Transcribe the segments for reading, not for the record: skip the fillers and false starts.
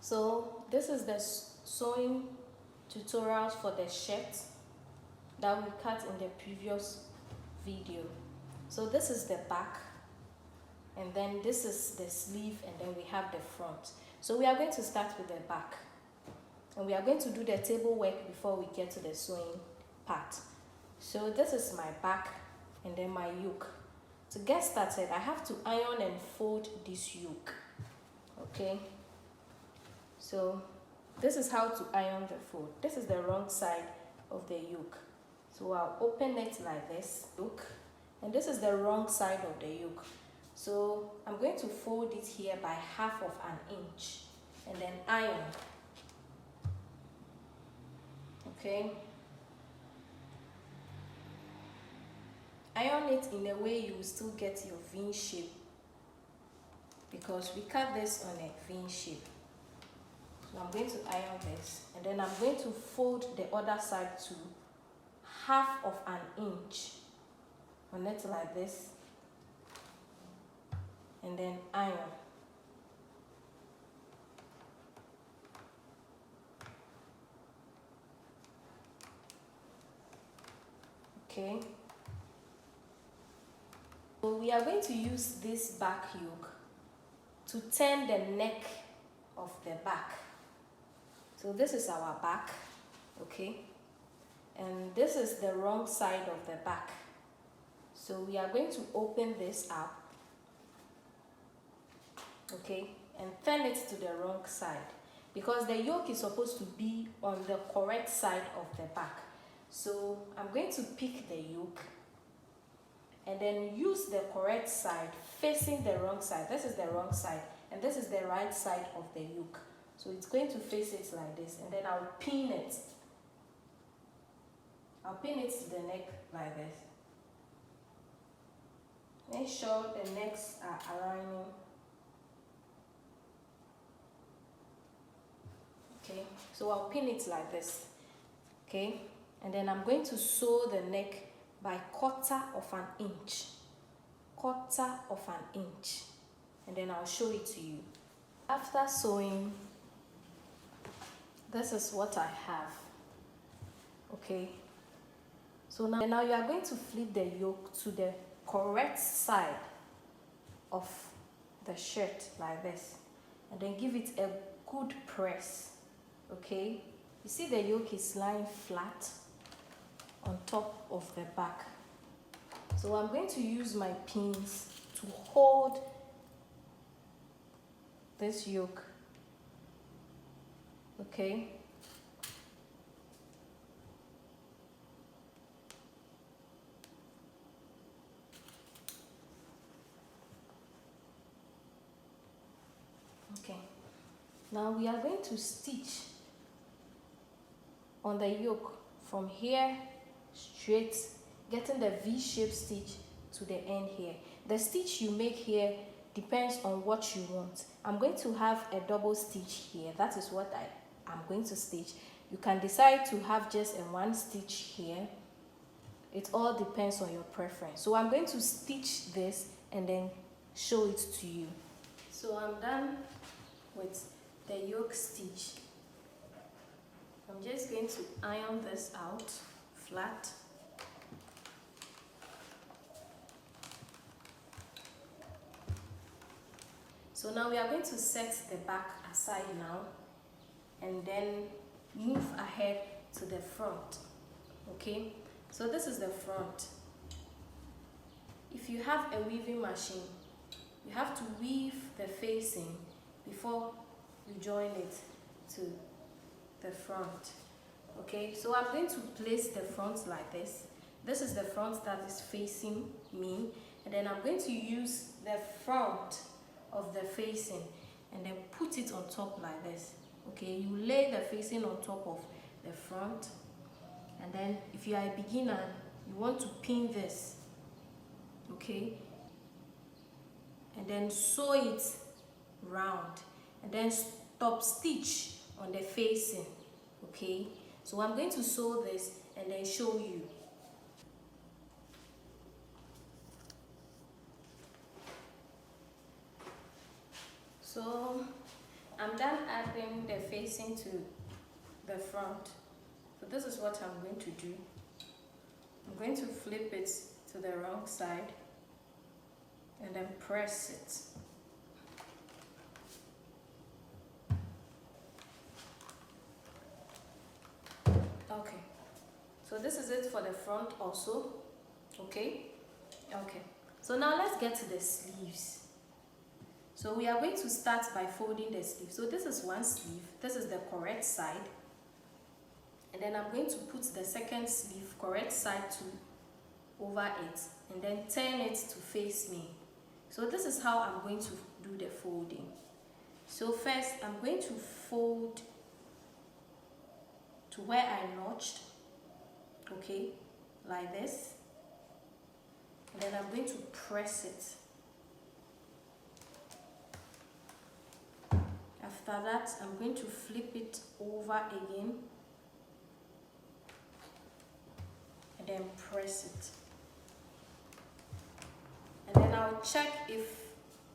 So this is the sewing tutorials for the shirt that we cut in the previous video. So this is the back, and then this is the sleeve, and then we have the front. So we are going to start with the back, and we are going to do the table work before we get to the sewing part. So this is my back and then my yoke. To get started, I have to iron and fold this yoke. Okay, so this is how to iron the fold. This is the wrong side of the yoke, so I'll open it like this, yoke, and this is the wrong side of the yoke. So I'm going to fold it here by 1/2 of an inch and then iron. Okay, iron it in a way you will still get your V shape, because we cut this on a V shape. So I'm going to iron this, and then I'm going to fold the other side to 1/2 of an inch on it like this, and then iron. Okay, so we are going to use this back yoke to turn the neck of the back. So this is our back, okay, and this is the wrong side of the back. So we are going to open this up, okay, and turn it to the wrong side, because the yoke is supposed to be on the correct side of the back. So I'm going to pick the yoke and then use the correct side facing the wrong side. This is the wrong side, and this is the right side of the yoke. So it's going to face it like this, and then I'll pin it. I'll pin it to the neck like this. Make sure the necks are aligning. Okay, so I'll pin it like this. Okay, and then I'm going to sew the neck by 1/4 of an inch. 1/4 of an inch, and then I'll show it to you. After sewing, this is what I have. Okay, so now you are going to flip the yoke to the correct side of the shirt like this, and then give it a good press. Okay, you see the yoke is lying flat on top of the back. So I'm going to use my pins to hold this yoke. Okay, okay, now we are going to stitch on the yoke from here straight, getting the V-shaped stitch to the end here. The stitch you make here depends on what you want. I'm going to have a double stitch here. That is what I'm going to stitch. You can decide to have just a one stitch here. It all depends on your preference. So I'm going to stitch this and then show it to you. So I'm done with the yoke stitch. I'm just going to iron this out flat. So now we are going to set the back aside now, and then move ahead to the front. Okay, so this is the front. If you have a weaving machine, you have to weave the facing before you join it to the front. Okay, so I'm going to place the front like this. This is the front that is facing me, and then I'm going to use the front of the facing and then put it on top like this. Okay, you lay the facing on top of the front, and then if you are a beginner, you want to pin this. Okay, and then sew it round, and then stop stitch on the facing. Okay, so I'm going to sew this and then show you. So I'm done adding the facing to the front. So this is what I'm going to do. I'm going to flip it to the wrong side and then press it. Okay, so this is it for the front also. Okay, so now let's get to the sleeves. So we are going to start by folding the sleeve. So this is one sleeve, this is the correct side, and then I'm going to put the second sleeve correct side to over it and then turn it to face me. So this is how I'm going to do the folding. So first I'm going to fold to where I notched, okay, like this, and then I'm going to press it. After that, I'm going to flip it over again and then press it. And then I'll check if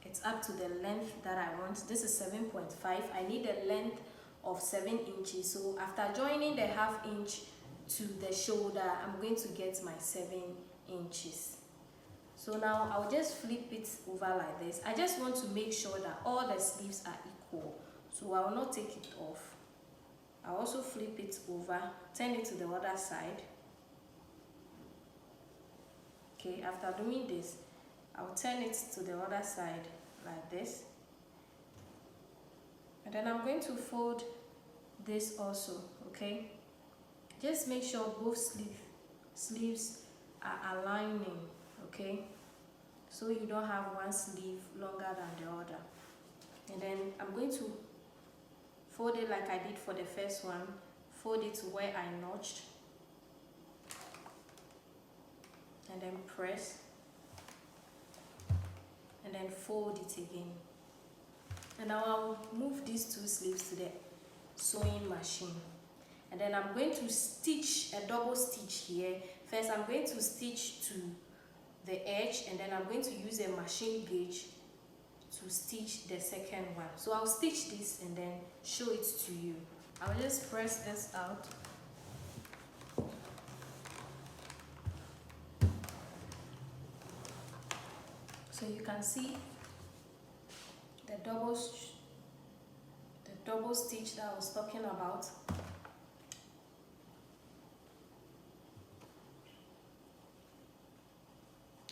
it's up to the length that I want. This is 7.5. I need a length of 7 inches. So after joining the ½ inch to the shoulder, I'm going to get my 7 inches. So now I'll just flip it over like this. I just want to make sure that all the sleeves are equal. So I will not take it off. I'll also flip it over, turn it to the other side. Okay, after doing this, I'll turn it to the other side like this. And then I'm going to fold this also, okay? Just make sure both sleeves are aligning, okay? So you don't have one sleeve longer than the other. And then I'm going to fold it like I did for the first one. Fold it to where I notched. And then press. And then fold it again. And now I'll move these two sleeves to the sewing machine. And then I'm going to stitch a double stitch here. First, I'm going to stitch to the edge, and then I'm going to use a machine gauge to stitch the second one. So I'll stitch this and then show it to you. I'll just press this out. So you can see the double stitch that I was talking about.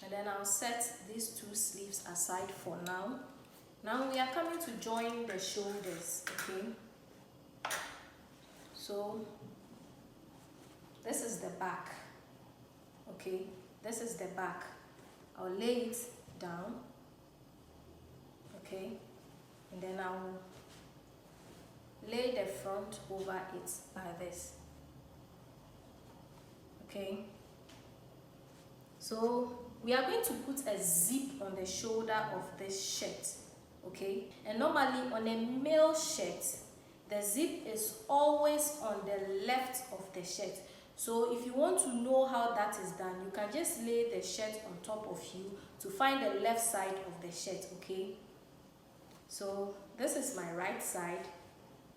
And then I'll set these two sleeves aside for now. Now we are coming to join the shoulders, okay? So this is the back, okay? This is the back. I'll lay it down, okay? And then I'll lay the front over it like this, okay? So we are going to put a zip on the shoulder of this shirt, okay? And normally on a male shirt, the zip is always on the left of the shirt. So if you want to know how that is done, you can just lay the shirt on top of you to find the left side of the shirt, okay? So this is my right side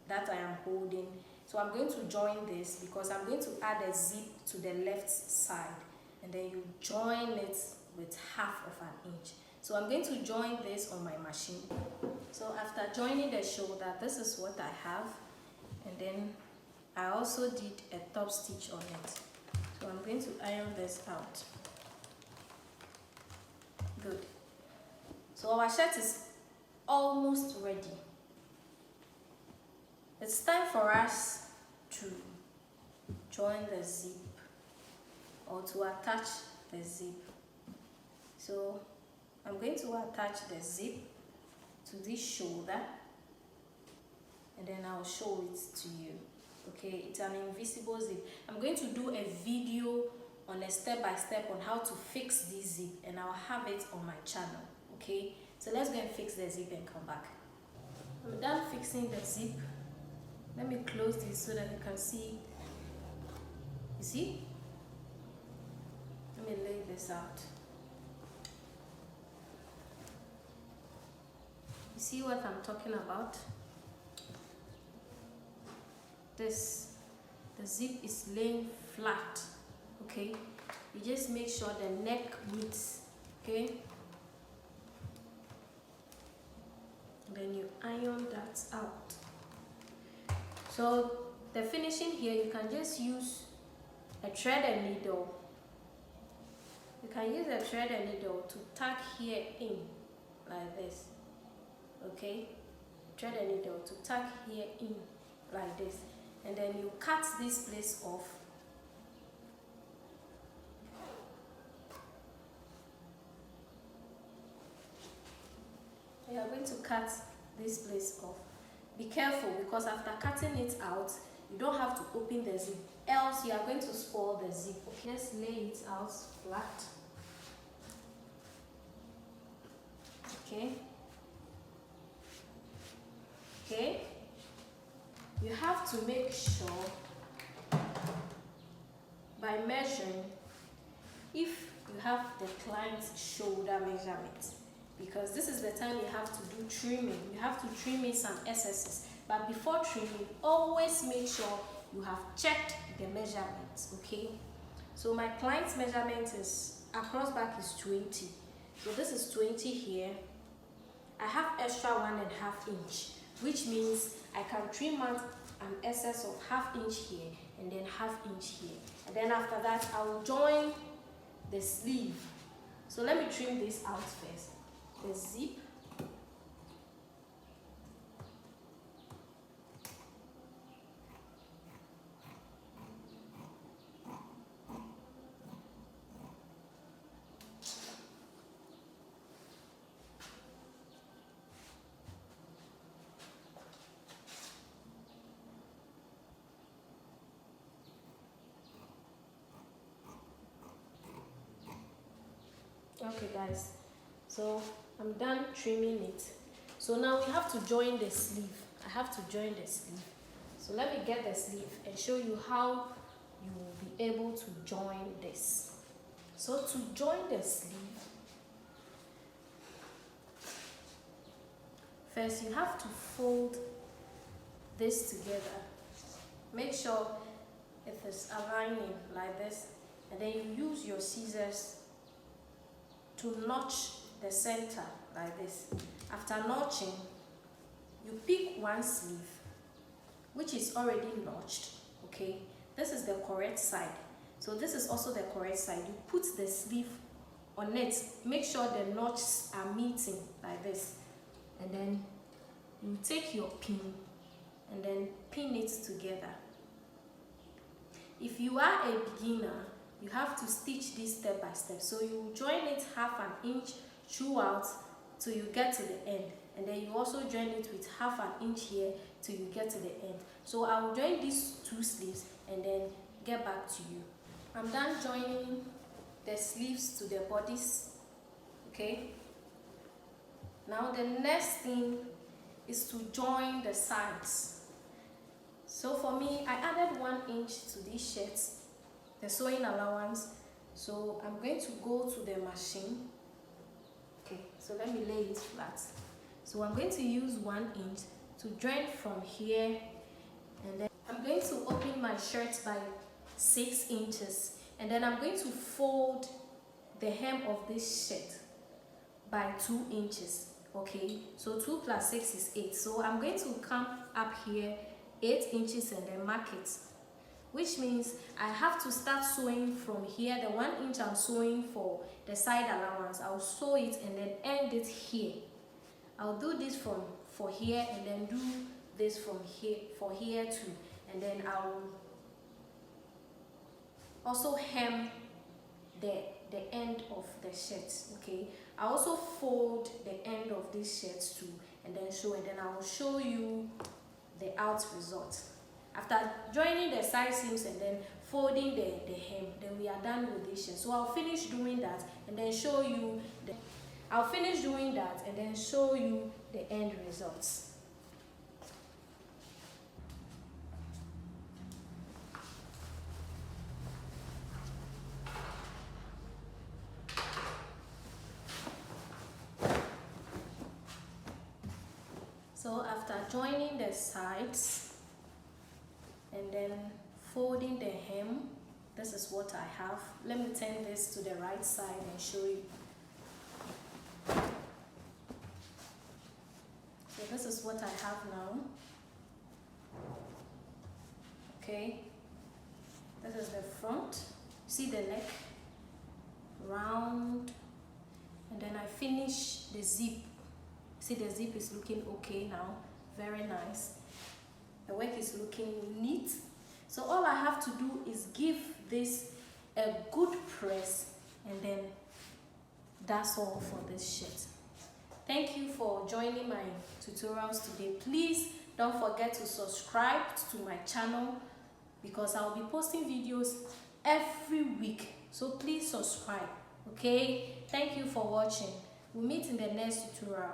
that I am holding. So I'm going to join this because I'm going to add a zip to the left side. And then you join it with ½ of an inch. So I'm going to join this on my machine. So after joining the shoulder, this is what I have. And then I also did a top stitch on it. So I'm going to iron this out. Good. So our shirt is almost ready. It's time for us to join the zip, or to attach the zip. So I'm going to attach the zip to this shoulder, and then I'll show it to you. Okay, it's an invisible zip. I'm going to do a video on a step-by-step on how to fix this zip, and I'll have it on my channel. Okay, so let's go and fix the zip and come back. I'm done fixing the zip. Let me close this so that you can see. You see? Let me lay this out. You see what I'm talking about? this, the zip is laying flat. Okay, you just make sure the neck meets. Okay, and then you iron that out. So the finishing here, you can just use a thread and needle. You can use a thread and needle to tack here in like this. Okay, thread and needle to tack here in like this, and then you cut this place off. You are going to cut this place off. Be careful, because after cutting it out, you don't have to open the zip, else you are going to spoil the zip. Just lay it out flat. Okay. Okay. You have to make sure by measuring if you have the client's shoulder measurement, because this is the time you have to do trimming. You have to trim in some excesses, but before trimming, always make sure you have checked the measurements. Okay, so my client's measurement is across back is 20, so this is 20 here. I have extra 1.5 inch, which means I can trim out an excess of 1/2 inch here and then 1/2 inch here, and then after that I will join the sleeve. So let me trim this out first. The zip, okay guys, so I'm done trimming it. So now we have to join the sleeve. I have to join the sleeve. So let me get the sleeve and show you how you will be able to join this. So to join the sleeve, first you have to fold this together. Make sure it is aligning like this, and then you use your scissors to notch the center like this. After notching, you pick one sleeve which is already notched. Okay, this is the correct side, so this is also the correct side. You put the sleeve on it, make sure the notches are meeting like this, and then you take your pin and then pin it together. If you are a beginner, you have to stitch this step by step. So you join it 1/2 inch throughout till you get to the end, and then you also join it with 1/2 inch here till you get to the end. So I will join these two sleeves and then get back to you. I'm done joining the sleeves to the bodies. Okay, now the next thing is to join the sides. So for me, I added 1 inch to these shirts, the sewing allowance. So I'm going to go to the machine. Okay, so let me lay it flat. So I'm going to use 1 inch to join from here, and then I'm going to open my shirt by 6 inches, and then I'm going to fold the hem of this shirt by 2 inches. Okay, so 2 plus 6 is 8. So I'm going to come up here 8 inches and then mark it, which means I have to start sewing from here. The 1 inch I'm sewing for the side allowance, I'll sew it and then end it here. I'll do this from for here, and then do this from here for here too, and then I'll also hem the end of the shirt. Okay, I also fold the end of this shirt too, and then sew, and then I will show you the out result. After joining the side seams and then folding the hem, then we are done with this shirt. So I'll finish doing that and then show you the end results. So after joining the sides, and then folding the hem. This is what I have. Let me turn this to the right side and show you. So this is what I have now. Okay, this is the front. See the neck, round, and then I finish the zip. See, the zip is looking okay now, very nice. The work is looking neat. So all I have to do is give this a good press, and then that's all for this shirt. Thank you for joining my tutorials today. Please don't forget to subscribe to my channel, because I'll be posting videos every week. So please subscribe. Okay, thank you for watching. We'll meet in the next tutorial.